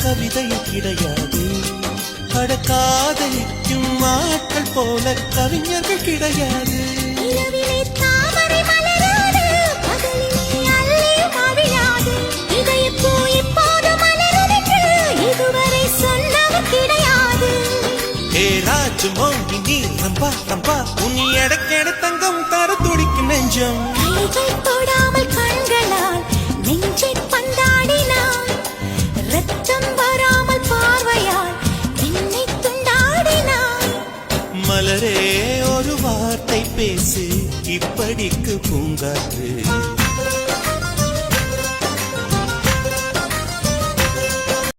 கவிதை கிடையாது. காதலிக்கும் ஆட்கள் போல கவிஞர்கள் கிடையாது. நீ ரம்பா ரம்பா உன்னி எடக்கேட தங்கம் தர துடிக்கும் நெஞ்சம். தொடாமல் கண்களால் நெஞ்சை பந்தாடினான். ரத்தம் வராமல் பார்வையால் என்னை துண்டாடினான். மலரே ஒரு வார்த்தை பேசு இப்படிக்கு பூங்காற்று.